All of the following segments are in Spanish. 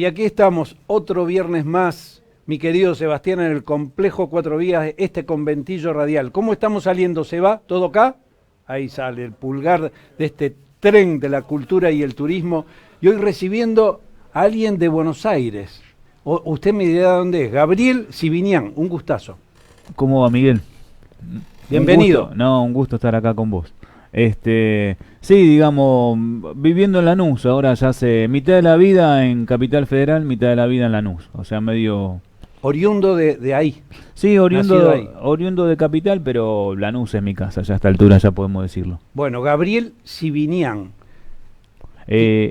y aquí estamos, otro viernes más, mi querido Sebastián, en el complejo Cuatro Vías, este conventillo radial. ¿Cómo estamos saliendo, Seba? ¿Todo acá? Ahí sale el pulgar de este tren de la cultura y el turismo. Y hoy recibiendo a alguien de Buenos Aires. Usted me dirá dónde es. Gabriel Sibinian, un gustazo. ¿Cómo va, Miguel? Bienvenido. Un gusto estar acá con vos. Sí, digamos, viviendo en Lanús, ahora ya hace mitad de la vida en Capital Federal, mitad de la vida en Lanús, o sea, medio... Oriundo de ahí. Sí, Nacido ahí. oriundo de Capital, pero Lanús es mi casa, ya a esta altura ya podemos decirlo. Bueno, Gabriel Sibinian,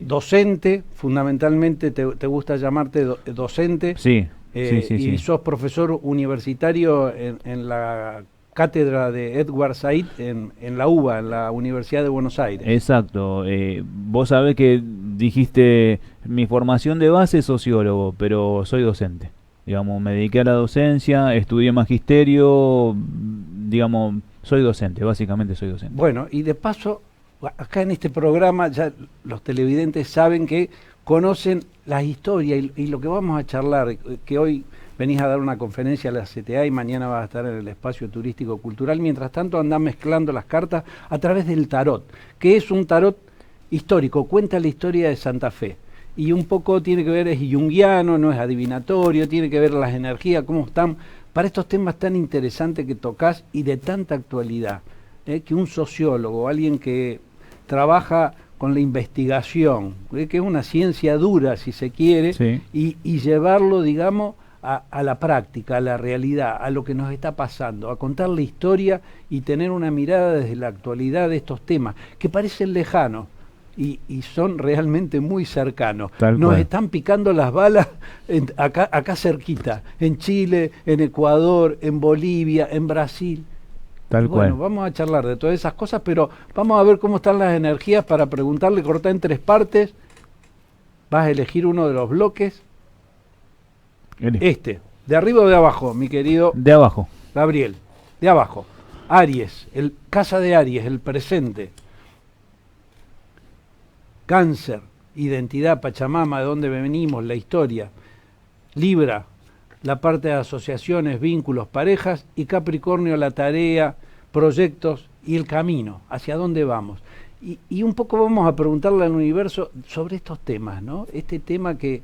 docente, fundamentalmente te gusta llamarte docente. Sí, y sí. sos profesor universitario en la cátedra de Edward Said en la UBA, en la Universidad de Buenos Aires. Exacto. Vos sabés que dijiste, mi formación de base es sociólogo, pero soy docente. Digamos, me dediqué a la docencia, estudié magisterio, digamos, soy docente, básicamente soy docente. Bueno, y de paso, acá en este programa ya los televidentes saben que conocen las historias y lo que vamos a charlar, que hoy venís a dar una conferencia a la CTA y mañana vas a estar en el espacio turístico cultural. Mientras tanto andás mezclando las cartas a través del tarot, que es un tarot histórico, cuenta la historia de Santa Fe. Y un poco tiene que ver, es junguiano, no es adivinatorio, tiene que ver las energías, cómo están, para estos temas tan interesantes que tocas y de tanta actualidad, que un sociólogo, alguien que trabaja con la investigación, que es una ciencia dura si se quiere, Sí. y llevarlo, digamos, a la práctica, a la realidad, a lo que nos está pasando, a contar la historia y tener una mirada desde la actualidad de estos temas, que parecen lejanos y son realmente muy cercanos. Nos están picando las balas acá cerquita, en Chile, en Ecuador, en Bolivia, en Brasil. Tal cual. Bueno, vamos a charlar de todas esas cosas, pero vamos a ver cómo están las energías para preguntarle, cortar en 3 partes. Vas a elegir uno de los bloques. ¿De arriba o de abajo, mi querido? De abajo. Gabriel, de abajo. Aries, casa de Aries, el presente. Cáncer, identidad, Pachamama, de dónde venimos, la historia. Libra, la parte de asociaciones, vínculos, parejas. Y Capricornio, la tarea, proyectos y el camino, hacia dónde vamos. Y un poco vamos a preguntarle al universo sobre estos temas, ¿no? Este tema que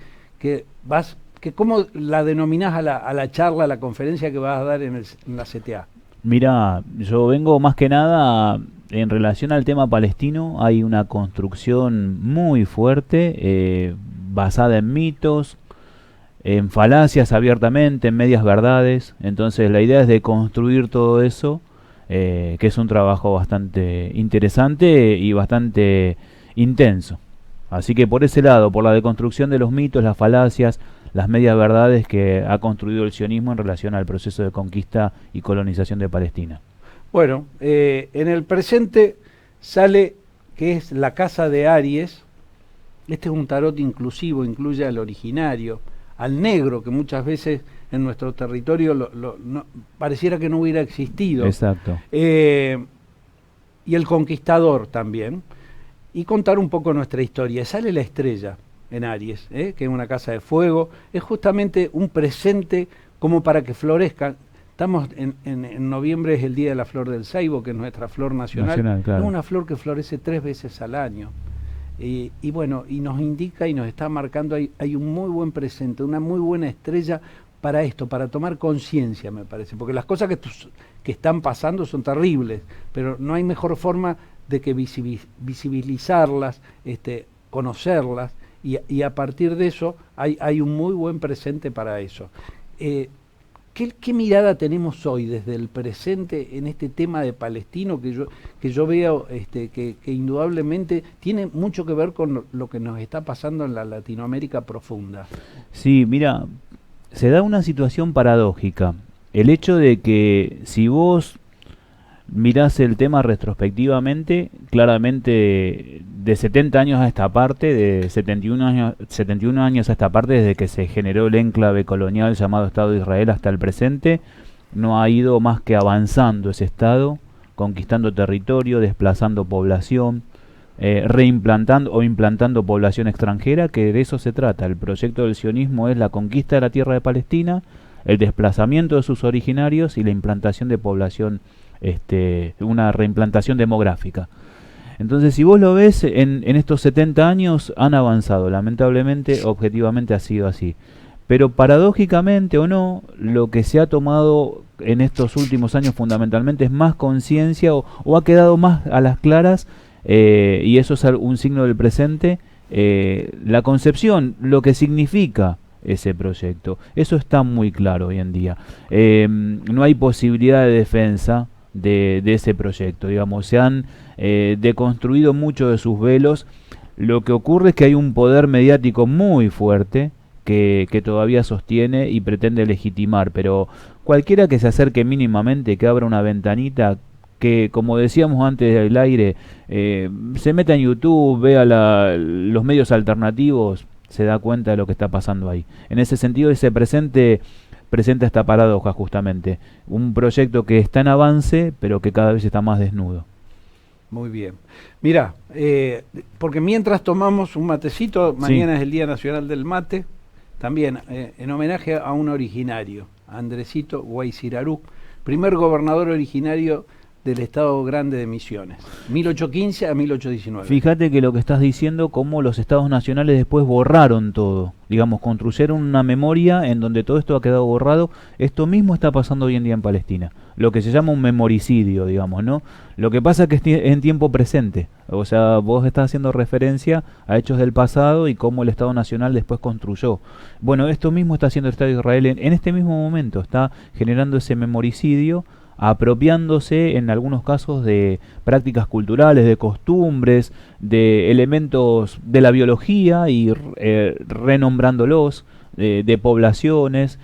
¿cómo la denominás a la charla, a la conferencia que vas a dar en la CTA? Mira, yo vengo más que nada en relación al tema palestino. Hay una construcción muy fuerte, basada en mitos, en falacias abiertamente, en medias verdades. Entonces la idea es de construir todo eso, que es un trabajo bastante interesante y bastante intenso. Así que por ese lado, por la deconstrucción de los mitos, las falacias, las medias verdades que ha construido el sionismo en relación al proceso de conquista y colonización de Palestina. Bueno, en el presente sale que es la casa de Aries. Este es un tarot inclusivo, incluye al originario, al negro, que muchas veces en nuestro territorio pareciera que no hubiera existido. Exacto. Y el conquistador también. Y contar un poco nuestra historia. Sale la estrella en Aries, que es una casa de fuego. Es justamente un presente como para que florezca. Estamos en noviembre, es el día de la flor del ceibo, que es nuestra flor nacional. Claro. Es una flor que florece 3 veces al año. Y bueno, y nos indica y nos está marcando, hay un muy buen presente, una muy buena estrella para esto, para tomar conciencia, me parece. Porque las cosas que están pasando son terribles, pero no hay mejor forma de que visibilizarlas, conocerlas, y a partir de eso hay un muy buen presente para eso. ¿Qué mirada tenemos hoy desde el presente en este tema de palestino que yo veo que indudablemente tiene mucho que ver con lo que nos está pasando en la Latinoamérica profunda? Sí, mira, se da una situación paradójica. El hecho de que si vos mirás el tema retrospectivamente, claramente de 70 años a esta parte, de 71 años a esta parte, desde que se generó el enclave colonial llamado Estado de Israel hasta el presente, no ha ido más que avanzando ese Estado, conquistando territorio, desplazando población, reimplantando o implantando población extranjera, que de eso se trata. El proyecto del sionismo es la conquista de la tierra de Palestina, el desplazamiento de sus originarios y la implantación de población, una reimplantación demográfica. Entonces, si vos lo ves, en estos 70 años han avanzado, lamentablemente, objetivamente ha sido así. Pero paradójicamente o no, lo que se ha tomado en estos últimos años fundamentalmente es más conciencia o ha quedado más a las claras, y eso es un signo del presente, la concepción, lo que significa ese proyecto. Eso está muy claro hoy en día. No hay posibilidad de defensa de ese proyecto, digamos. Se han deconstruido muchos de sus velos. Lo que ocurre es que hay un poder mediático muy fuerte que todavía sostiene y pretende legitimar, pero cualquiera que se acerque mínimamente, que abra una ventanita, que como decíamos antes del aire, se meta en YouTube, vea los medios alternativos, se da cuenta de lo que está pasando ahí. En ese sentido, ese presenta esta paradoja justamente, un proyecto que está en avance, pero que cada vez está más desnudo. Muy bien. Mira, porque mientras tomamos un matecito, mañana Sí. es el Día Nacional del Mate, también en homenaje a un originario, Andresito Guaysirarú, primer gobernador originario del Estado Grande de Misiones, 1815 a 1819. Fíjate que lo que estás diciendo, cómo los estados nacionales después borraron todo, digamos, construyeron una memoria en donde todo esto ha quedado borrado. Esto mismo está pasando hoy en día en Palestina, lo que se llama un memoricidio, digamos, ¿no? Lo que pasa es que es en tiempo presente, o sea, vos estás haciendo referencia a hechos del pasado y cómo el Estado Nacional después construyó. Bueno, esto mismo está haciendo el Estado de Israel en este mismo momento, está generando ese memoricidio, apropiándose en algunos casos de prácticas culturales, de costumbres, de elementos de la biología y renombrándolos, de poblaciones.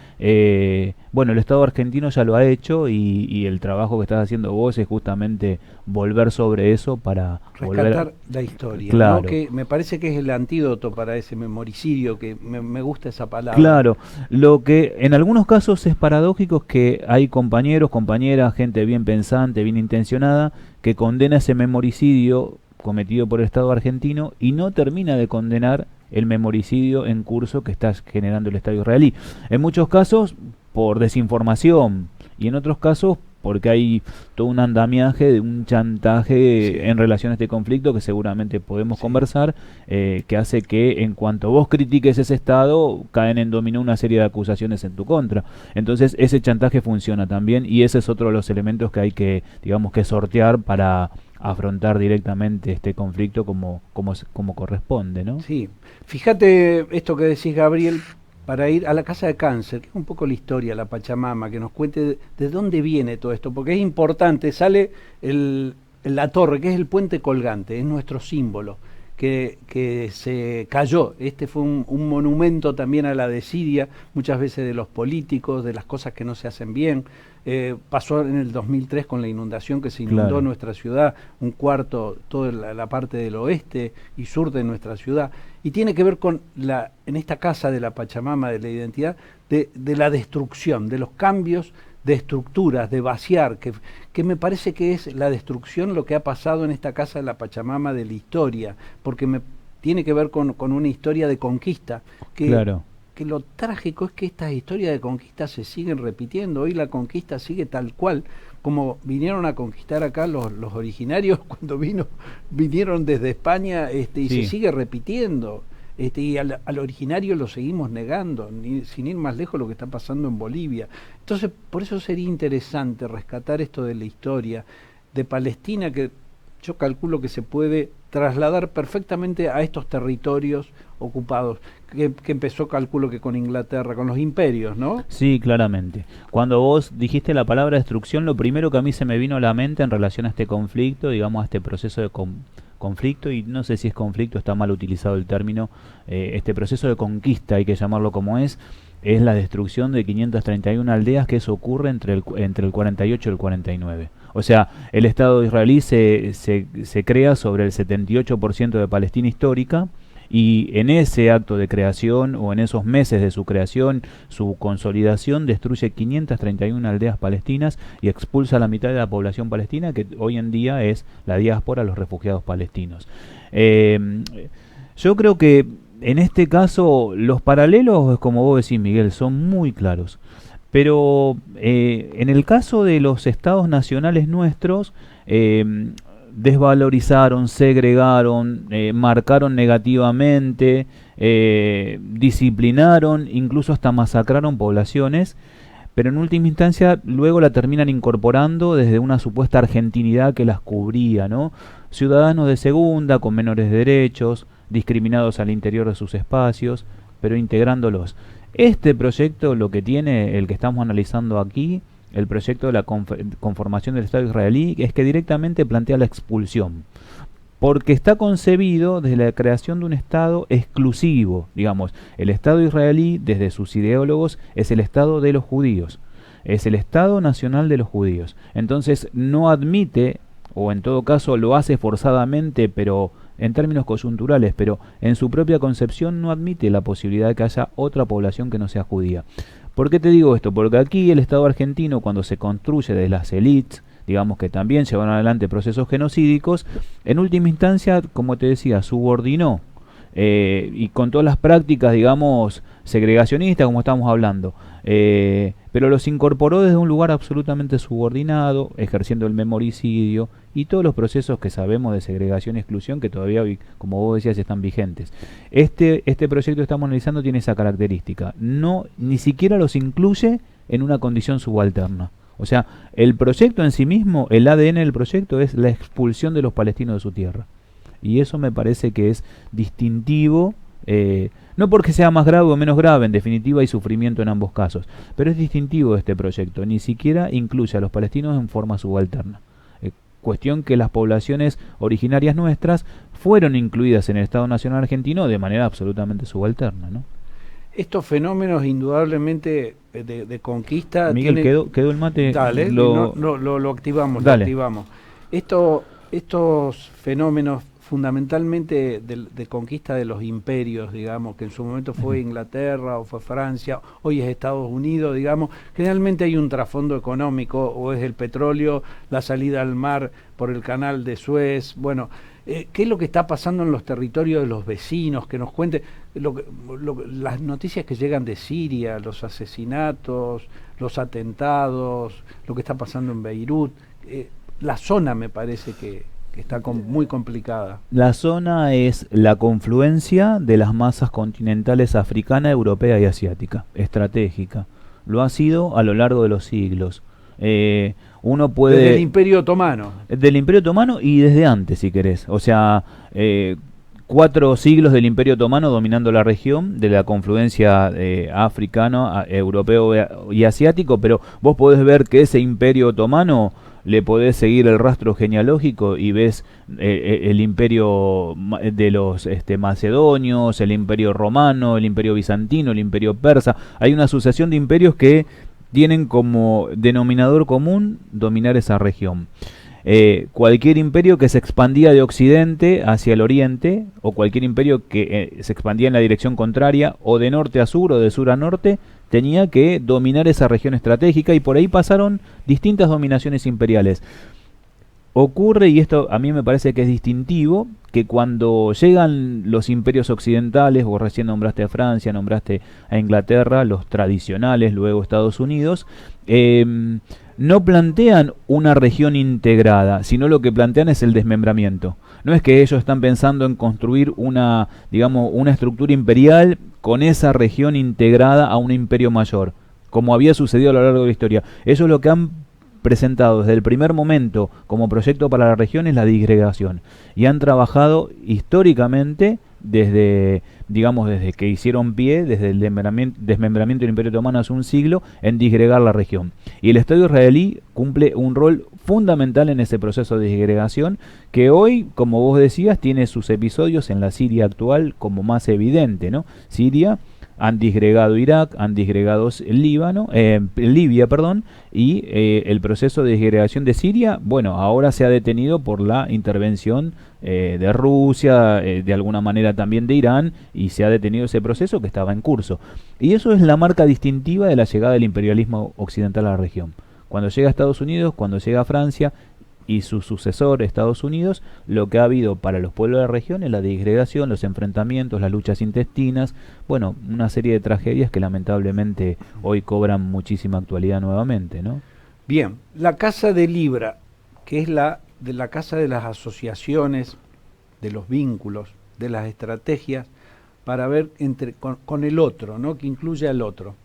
Bueno, el Estado argentino ya lo ha hecho y el trabajo que estás haciendo vos es justamente volver sobre eso para rescatar la historia, claro, ¿no? Que me parece que es el antídoto para ese memoricidio, que me gusta esa palabra. Claro, lo que en algunos casos es paradójico es que hay compañeros, compañeras, gente bien pensante, bien intencionada, que condena ese memoricidio cometido por el Estado argentino y no termina de condenar el memoricidio en curso que está generando el Estado israelí. En muchos casos por desinformación y en otros casos porque hay todo un andamiaje, un chantaje en relación a este conflicto que seguramente podemos conversar, que hace que en cuanto vos critiques ese Estado, caen en dominó una serie de acusaciones en tu contra. Entonces ese chantaje funciona también y ese es otro de los elementos que hay que, digamos, que sortear para afrontar directamente este conflicto como corresponde, ¿no? Sí, fíjate esto que decís, Gabriel, para ir a la Casa de Cáncer, que es un poco la historia, la Pachamama, que nos cuente de dónde viene todo esto, porque es importante. Sale la torre, que es el puente colgante, es nuestro símbolo, que se cayó. Este fue un monumento también a la desidia, muchas veces de los políticos, de las cosas que no se hacen bien. Pasó en el 2003 con la inundación, que se inundó nuestra ciudad, un cuarto, toda la parte del oeste y sur de nuestra ciudad, y tiene que ver con en esta casa de la Pachamama, de la identidad, de la destrucción, de los cambios de estructuras, de vaciar, que me parece que es la destrucción lo que ha pasado en esta casa de la Pachamama de la historia, porque tiene que ver con una historia de conquista, Claro. que lo trágico es que estas historias de conquista se siguen repitiendo. Hoy la conquista sigue tal cual, como vinieron a conquistar acá los originarios cuando vinieron desde España, y se sigue repitiendo. Y al originario lo seguimos negando, sin ir más lejos lo que está pasando en Bolivia. Entonces, por eso sería interesante rescatar esto de la historia de Palestina, que yo calculo que se puede trasladar perfectamente a estos territorios ocupados, que empezó, calculo que con Inglaterra, con los imperios, ¿no? Sí, claramente. Cuando vos dijiste la palabra destrucción, lo primero que a mí se me vino a la mente en relación a este conflicto, digamos, a este proceso de conflicto, y no sé si es conflicto, está mal utilizado el término, este proceso de conquista, hay que llamarlo como es la destrucción de 531 aldeas, que eso ocurre entre el 48 y el 49. O sea, el Estado israelí se crea sobre el 78% de Palestina histórica, y en ese acto de creación o en esos meses de su creación, su consolidación, destruye 531 aldeas palestinas y expulsa a la mitad de la población palestina, que hoy en día es la diáspora, los refugiados palestinos. Yo creo que en este caso los paralelos, como vos decís, Miguel, son muy claros. Pero en el caso de los estados nacionales nuestros, desvalorizaron, segregaron, marcaron negativamente, disciplinaron, incluso hasta masacraron poblaciones, pero en última instancia luego la terminan incorporando desde una supuesta argentinidad que las cubría, ¿no? Ciudadanos de segunda, con menores derechos, discriminados al interior de sus espacios, pero integrándolos. Este proyecto, lo que tiene, el que estamos analizando aquí, el proyecto de la conformación del Estado israelí, es que directamente plantea la expulsión, porque está concebido desde la creación de un Estado exclusivo. Digamos, el Estado israelí, desde sus ideólogos, es el Estado de los judíos, es el Estado nacional de los judíos. Entonces no admite, o en todo caso lo hace forzadamente, pero en términos coyunturales, pero en su propia concepción no admite la posibilidad de que haya otra población que no sea judía. ¿Por qué te digo esto? Porque aquí el Estado argentino, cuando se construye desde las élites, digamos que también llevaron adelante procesos genocídicos, en última instancia, como te decía, subordinó, y con todas las prácticas, digamos, segregacionistas, como estamos hablando, pero los incorporó desde un lugar absolutamente subordinado, ejerciendo el memoricidio y todos los procesos que sabemos de segregación y exclusión que todavía, como vos decías, están vigentes. Este proyecto que estamos analizando tiene esa característica, no, ni siquiera los incluye en una condición subalterna. O sea, el proyecto en sí mismo, el ADN del proyecto es la expulsión de los palestinos de su tierra. Y eso me parece que es distintivo, no porque sea más grave o menos grave, en definitiva hay sufrimiento en ambos casos, pero es distintivo de este proyecto, ni siquiera incluye a los palestinos en forma subalterna. Cuestión que las poblaciones originarias nuestras fueron incluidas en el Estado Nacional Argentino de manera absolutamente subalterna, ¿no? Estos fenómenos indudablemente de conquista... Miguel, quedó el mate. Dale, lo activamos, dale. Lo activamos. Estos fenómenos fundamentalmente de conquista de los imperios, digamos, que en su momento fue Inglaterra o fue Francia, hoy es Estados Unidos, digamos, generalmente hay un trasfondo económico, o es el petróleo, la salida al mar por el canal de Suez, bueno, ¿qué es lo que está pasando en los territorios de los vecinos? Que nos cuente las noticias que llegan de Siria, los asesinatos, los atentados, lo que está pasando en Beirut, la zona me parece que está muy complicada. La zona es la confluencia de las masas continentales africana, europea y asiática, estratégica. Lo ha sido a lo largo de los siglos. Uno puede... Desde el Imperio Otomano. Del Imperio Otomano y desde antes, si querés. O sea, 4 siglos del Imperio Otomano dominando la región, de la confluencia africano, europeo y asiático, pero vos podés ver que ese Imperio Otomano... le podés seguir el rastro genealógico y ves el imperio de los macedonios, el imperio romano, el imperio bizantino, el imperio persa. Hay una sucesión de imperios que tienen como denominador común dominar esa región. Cualquier imperio que se expandía de occidente hacia el oriente, o cualquier imperio que se expandía en la dirección contraria, o de norte a sur o de sur a norte, tenía que dominar esa región estratégica, y por ahí pasaron distintas dominaciones imperiales. Ocurre, y esto a mí me parece que es distintivo, que cuando llegan los imperios occidentales, vos recién nombraste a Francia, nombraste a Inglaterra, los tradicionales, luego Estados Unidos, no plantean una región integrada, sino lo que plantean es el desmembramiento. No es que ellos están pensando en construir una estructura imperial con esa región integrada a un imperio mayor, como había sucedido a lo largo de la historia. Ellos lo que han presentado desde el primer momento como proyecto para la región es la disgregación, y han trabajado históricamente desde que hicieron pie, desde el desmembramiento del Imperio Otomano hace un siglo, en disgregar la región. Y el Estado israelí cumple un rol fundamental en ese proceso de disgregación, que hoy, como vos decías, tiene sus episodios en la Siria actual como más evidente, ¿no? Siria, han disgregado Irak, han disgregado Libia, perdón, y el proceso de disgregación de Siria, bueno, ahora se ha detenido por la intervención de Rusia, de alguna manera también de Irán, y se ha detenido ese proceso que estaba en curso. Y eso es la marca distintiva de la llegada del imperialismo occidental a la región. Cuando llega a Estados Unidos, cuando llega a Francia y su sucesor Estados Unidos, lo que ha habido para los pueblos de la región es la disgregación, los enfrentamientos, las luchas intestinas, bueno, una serie de tragedias que lamentablemente hoy cobran muchísima actualidad nuevamente, ¿no? Bien, la Casa de Libra, que es la casa de las asociaciones, de los vínculos, de las estrategias para ver con el otro, ¿no? Que incluye al otro.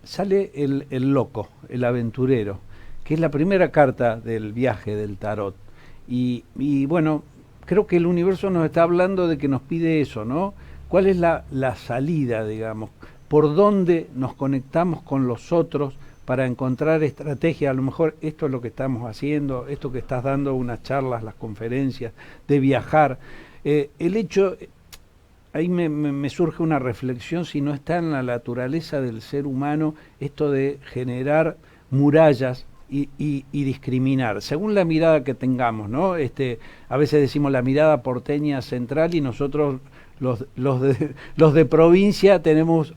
Sale el loco, el aventurero, que es la primera carta del viaje del tarot. Y bueno, creo que el universo nos está hablando de que nos pide eso, ¿no? ¿Cuál es la salida, digamos? ¿Por dónde nos conectamos con los otros para encontrar estrategia? A lo mejor esto es lo que estamos haciendo, esto que estás dando unas charlas, las conferencias, de viajar. El hecho, ahí me surge una reflexión, si no está en la naturaleza del ser humano esto de generar murallas y discriminar, según la mirada que tengamos, ¿no? A veces decimos la mirada porteña central y nosotros los de provincia tenemos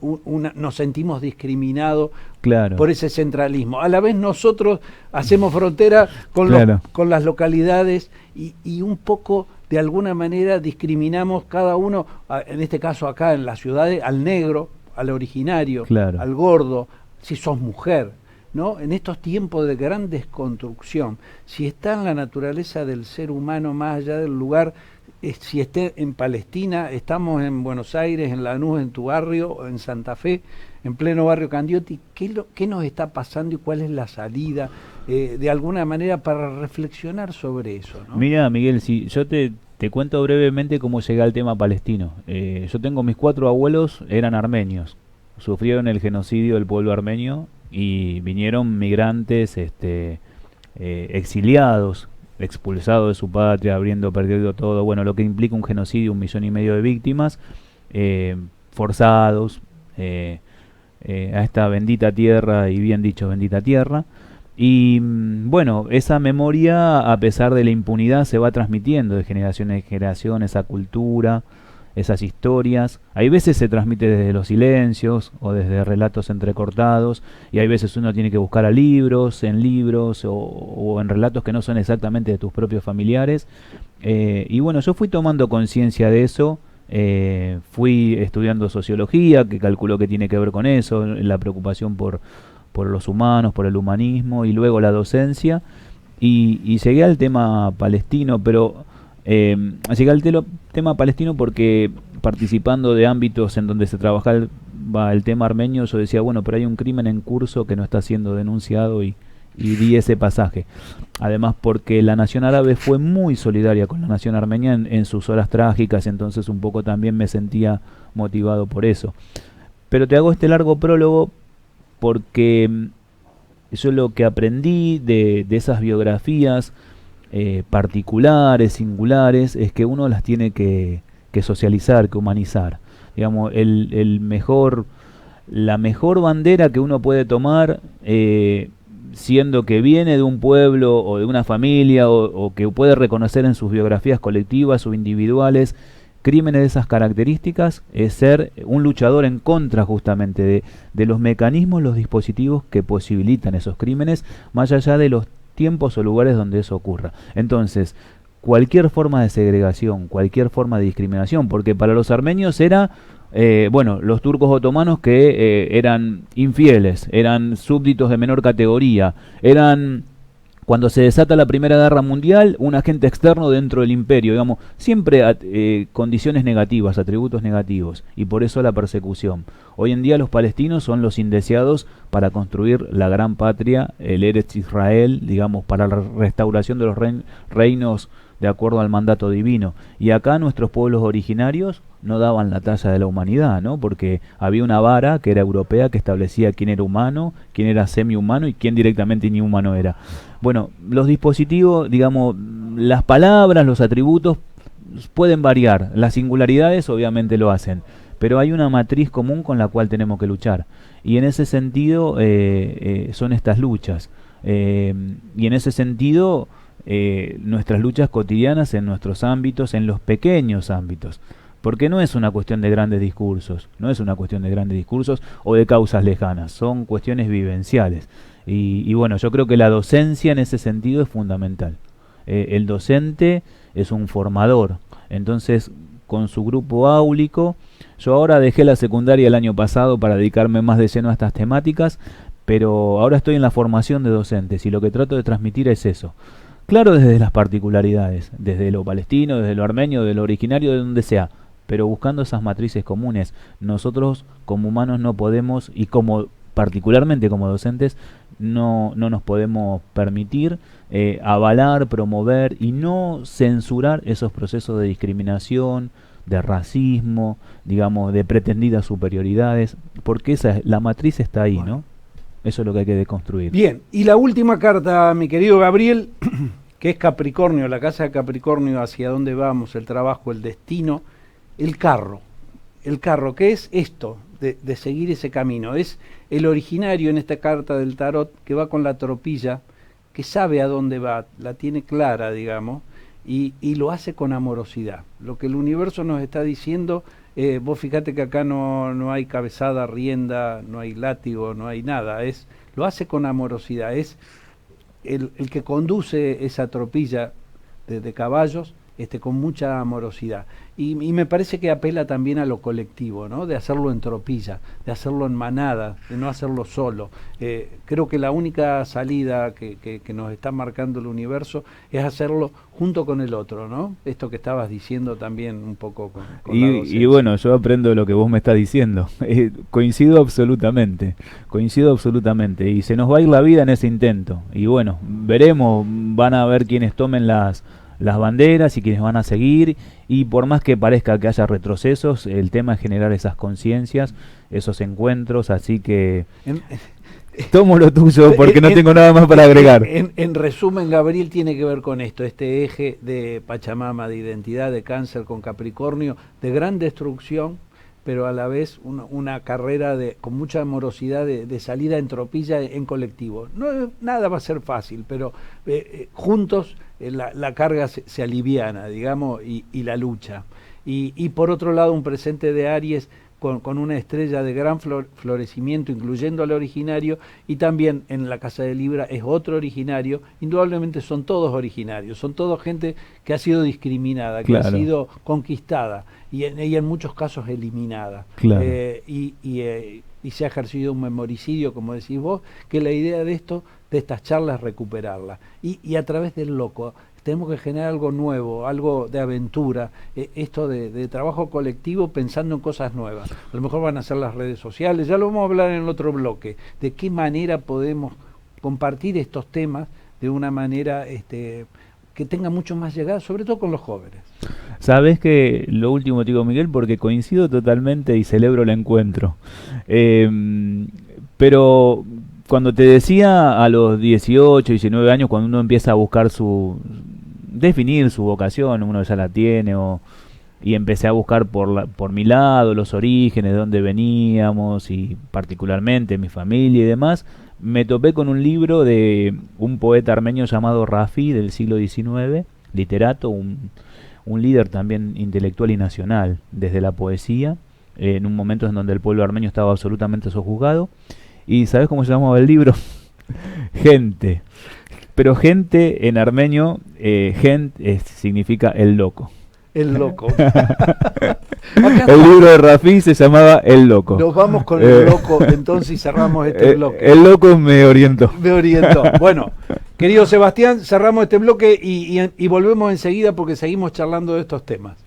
nos sentimos discriminados, claro, por ese centralismo. A la vez nosotros hacemos frontera con, claro, con las localidades y un poco de alguna manera discriminamos cada uno, en este caso acá en las ciudades, al negro, al originario, claro, al gordo, si sos mujer, ¿no? En estos tiempos de gran desconstrucción, si está en la naturaleza del ser humano más allá del lugar, si esté en Palestina, estamos en Buenos Aires, en Lanús, en tu barrio, en Santa Fe, en pleno barrio Candioti, ¿qué nos está pasando y cuál es la salida, de alguna manera, para reflexionar sobre eso, ¿no? Mira, Miguel, si yo te cuento brevemente cómo llegué al tema palestino. Yo tengo mis 4 abuelos, eran armenios, sufrieron el genocidio del pueblo armenio y vinieron migrantes exiliados, expulsados de su patria, habiendo perdido todo, bueno, lo que implica un genocidio, 1,5 millones de víctimas, forzados a esta bendita tierra, y bien dicho, bendita tierra. Y bueno, esa memoria, a pesar de la impunidad, se va transmitiendo de generación en generación, esa cultura, esas historias. Hay veces se transmite desde los silencios o desde relatos entrecortados, y hay veces uno tiene que buscar a libros o en relatos que no son exactamente de tus propios familiares. Y bueno, yo fui tomando conciencia de eso, fui estudiando sociología, que calculo que tiene que ver con eso, la preocupación por los humanos, por el humanismo, y luego la docencia, y llegué al tema palestino, pero llegué al tema palestino porque, participando de ámbitos en donde se trabajaba el tema armenio, yo decía, bueno, pero hay un crimen en curso que no está siendo denunciado, y di ese pasaje. Además, porque la nación árabe fue muy solidaria con la nación armenia en sus horas trágicas, entonces un poco también me sentía motivado por eso. Pero te hago este largo prólogo porque yo lo que aprendí de esas biografías particulares, singulares, es que uno las tiene que socializar, que humanizar. Digamos, la mejor bandera que uno puede tomar, siendo que viene de un pueblo o de una familia, o que puede reconocer en sus biografías colectivas o individuales crímenes de esas características, es ser un luchador en contra justamente de los mecanismos, los dispositivos que posibilitan esos crímenes, más allá de los tiempos o lugares donde eso ocurra. Entonces, cualquier forma de segregación, cualquier forma de discriminación, porque para los armenios era, los turcos otomanos que eran infieles, eran súbditos de menor categoría, eran, cuando se desata la Primera Guerra Mundial, un agente externo dentro del imperio, digamos, siempre condiciones negativas, atributos negativos, y por eso la persecución. Hoy en día los palestinos son los indeseados para construir la gran patria, el Eretz Israel, digamos, para la restauración de los reinos de acuerdo al mandato divino. Y acá nuestros pueblos originarios no daban la talla de la humanidad, ¿no? Porque había una vara que era europea, que establecía quién era humano, quién era semi-humano y quién directamente inhumano era. Bueno, los dispositivos, digamos, las palabras, los atributos pueden variar, las singularidades obviamente lo hacen, pero hay una matriz común con la cual tenemos que luchar. Y en ese sentido son estas luchas. Y en ese sentido nuestras luchas cotidianas en nuestros ámbitos, en los pequeños ámbitos. Porque no es una cuestión de grandes discursos, no es una cuestión de grandes discursos o de causas lejanas, son cuestiones vivenciales. Y bueno, yo creo que la docencia en ese sentido es fundamental. El docente es un formador, entonces con su grupo áulico, yo ahora dejé la secundaria el año pasado para dedicarme más de lleno a estas temáticas, pero ahora estoy en la formación de docentes y lo que trato de transmitir es eso. Claro, desde las particularidades, desde lo palestino, desde lo armenio, de lo originario, de donde sea, pero buscando esas matrices comunes. Nosotros como humanos no podemos, y como particularmente como docentes, no nos podemos permitir avalar, promover y no censurar esos procesos de discriminación, de racismo, digamos, de pretendidas superioridades, porque la matriz está ahí, bueno, ¿no? Eso es lo que hay que deconstruir. Bien, y la última carta, mi querido Gabriel, que es Capricornio, la casa de Capricornio, hacia dónde vamos, el trabajo, el destino, el carro, ¿qué es esto de seguir ese camino? Es el originario en esta carta del tarot que va con la tropilla, que sabe a dónde va, la tiene clara, digamos, y lo hace con amorosidad. Lo que el universo nos está diciendo, vos fíjate que acá no hay cabezada, rienda, no hay látigo, no hay nada, lo hace con amorosidad, es el que conduce esa tropilla de caballos, con mucha amorosidad. Y me parece que apela también a lo colectivo, ¿no? De hacerlo en tropilla, de hacerlo en manada, de no hacerlo solo. Creo que la única salida que nos está marcando el universo es hacerlo junto con el otro, ¿no? Esto que estabas diciendo también un poco con la docencia. Y bueno, yo aprendo de lo que vos me estás diciendo. Coincido absolutamente. Y se nos va a ir la vida en ese intento. Y bueno, veremos, van a ver quienes tomen las banderas y quienes van a seguir, y por más que parezca que haya retrocesos, el tema es generar esas conciencias, esos encuentros, así que tomo lo tuyo porque no tengo nada más para agregar. En resumen, Gabriel, tiene que ver con esto, este eje de Pachamama, de identidad, de Cáncer con Capricornio, de gran destrucción, pero a la vez una carrera con mucha amorosidad de salida en tropilla, en colectivo. Nada va a ser fácil, pero juntos la carga se aliviana, digamos, y la lucha. Y por otro lado, un presente de Aries con una estrella de gran florecimiento, incluyendo al originario, y también en la casa de Libra es otro originario. Indudablemente son todos originarios, son todos gente que ha sido discriminada, que ha sido conquistada y en muchos casos eliminada. Claro. Y se ha ejercido un memoricidio, como decís vos, que la idea de estas charlas es recuperarla. Y a través del loco tenemos que generar algo nuevo, algo de aventura, esto de trabajo colectivo pensando en cosas nuevas. A lo mejor van a ser las redes sociales, ya lo vamos a hablar en el otro bloque, de qué manera podemos compartir estos temas de una manera que tenga mucho más llegada, sobre todo con los jóvenes. Sabes que lo último te digo, Miguel, porque coincido totalmente y celebro el encuentro. Pero cuando te decía a los 18, 19 años, cuando uno empieza a buscar definir su vocación, uno ya la tiene, y empecé a buscar por mi lado los orígenes, de dónde veníamos y particularmente mi familia y demás, me topé con un libro de un poeta armenio llamado Rafi del siglo XIX, literato, un líder también intelectual y nacional desde la poesía, en un momento en donde el pueblo armenio estaba absolutamente sojuzgado. ¿Y sabes cómo se llamaba el libro? Gente. Pero gente en armenio, significa el loco. El loco. El libro de Rafi se llamaba El Loco. Nos vamos con el loco, entonces, y cerramos este bloque. El loco me orientó. Bueno, querido Sebastián, cerramos este bloque y volvemos enseguida porque seguimos charlando de estos temas.